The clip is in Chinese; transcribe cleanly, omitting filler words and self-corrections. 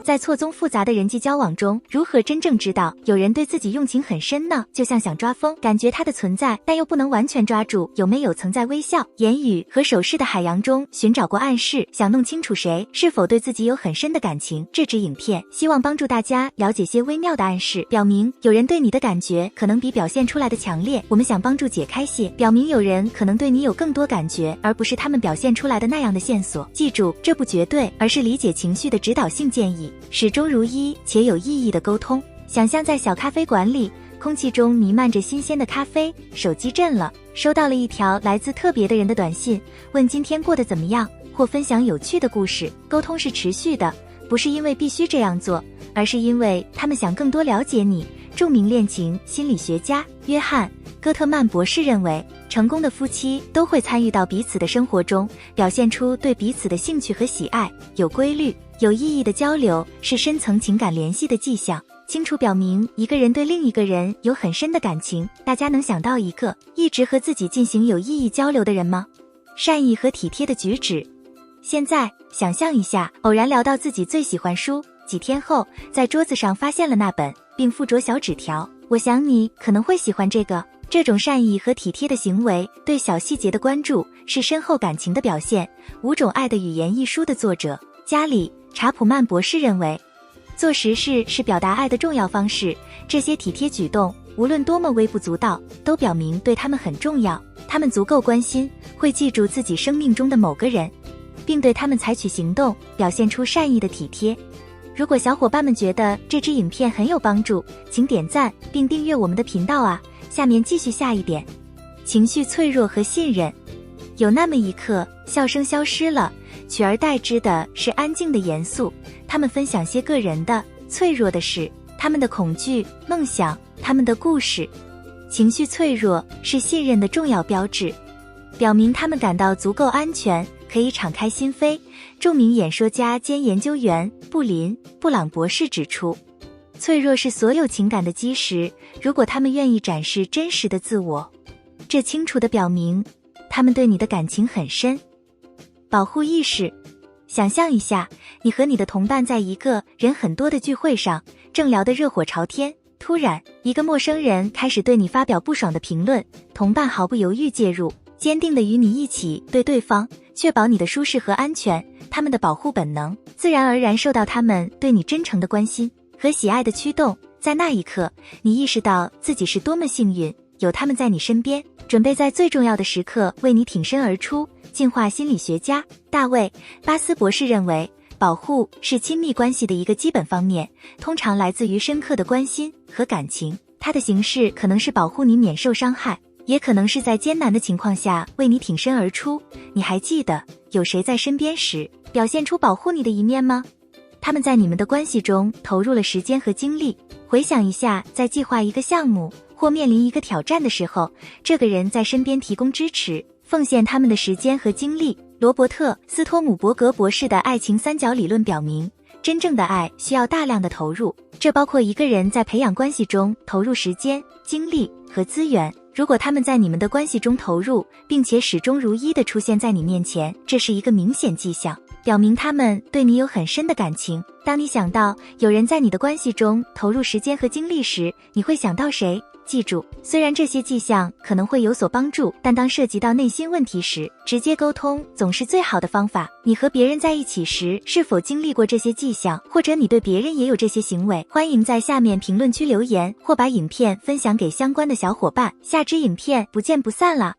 在错综复杂的人际交往中，如何真正知道有人对自己用情很深呢？就像想抓风，感觉它的存在，但又不能完全抓住。有没有曾在微笑、言语和手势的海洋中寻找过暗示，想弄清楚谁是否对自己有很深的感情？这支影片希望帮助大家了解些微妙的暗示，表明有人对你的感觉可能比表现出来的强烈。我们想帮助解开些表明有人可能对你有更多感觉，而不是他们表现出来的那样的线索。记住，这不绝对，而是理解情绪的指导性建议。始终如一且有意义的沟通。想象在小咖啡馆里，空气中弥漫着新鲜的咖啡，手机震了，收到了一条来自特别的人的短信，问今天过得怎么样，或分享有趣的故事。沟通是持续的，不是因为必须这样做，而是因为他们想更多了解你。著名恋情心理学家约翰·戈特曼博士认为，成功的夫妻都会参与到彼此的生活中，表现出对彼此的兴趣和喜爱。有规律、有意义的交流是深层情感联系的迹象，清楚表明一个人对另一个人有很深的感情。大家能想到一个一直和自己进行有意义交流的人吗？善意和体贴的举止。现在想象一下，偶然聊到自己最喜欢书，几天后在桌子上发现了那本，并附着小纸条，我想你可能会喜欢这个。这种善意和体贴的行为，对小细节的关注，是深厚感情的表现。《5种爱的语言》一书的作者加里·查普曼博士认为，做实事是表达爱的重要方式。这些体贴举动，无论多么微不足道，都表明对他们很重要。他们足够关心，会记住自己生命中的某个人，并对他们采取行动，表现出善意的体贴。如果小伙伴们觉得这支影片很有帮助，请点赞并订阅我们的频道啊！下面继续下一点，情绪脆弱和信任。有那么一刻，笑声消失了，取而代之的是安静的严肃。他们分享些个人的、脆弱的事，他们的恐惧、梦想，他们的故事。情绪脆弱是信任的重要标志，表明他们感到足够安全，可以敞开心扉。著名演说家兼研究员布林·布朗博士指出，脆弱是所有情感的基石，如果他们愿意展示真实的自我，这清楚地表明他们对你的感情很深。保护意识。想象一下，你和你的同伴在一个人很多的聚会上，正聊得热火朝天，突然一个陌生人开始对你发表不爽的评论，同伴毫不犹豫介入，坚定地与你一起对对方确保你的舒适和安全。他们的保护本能自然而然受到他们对你真诚的关心和喜爱的驱动。在那一刻，你意识到自己是多么幸运，有他们在你身边，准备在最重要的时刻为你挺身而出。进化心理学家大卫·巴斯博士认为，保护是亲密关系的一个基本方面，通常来自于深刻的关心和感情。它的形式可能是保护你免受伤害，也可能是在艰难的情况下为你挺身而出。你还记得有谁在身边时表现出保护你的一面吗？他们在你们的关系中投入了时间和精力。回想一下，在计划一个项目或面临一个挑战的时候，这个人在身边提供支持，奉献他们的时间和精力。罗伯特·斯托姆伯格博士的爱情三角理论表明，真正的爱需要大量的投入，这包括一个人在培养关系中投入时间、精力和资源。如果他们在你们的关系中投入，并且始终如一地出现在你面前，这是一个明显迹象，表明他们对你有很深的感情。当你想到有人在你的关系中投入时间和精力时，你会想到谁？记住，虽然这些迹象可能会有所帮助，但当涉及到内心问题时，直接沟通总是最好的方法。你和别人在一起时，是否经历过这些迹象，或者你对别人也有这些行为？欢迎在下面评论区留言，或把影片分享给相关的小伙伴。下支影片不见不散了。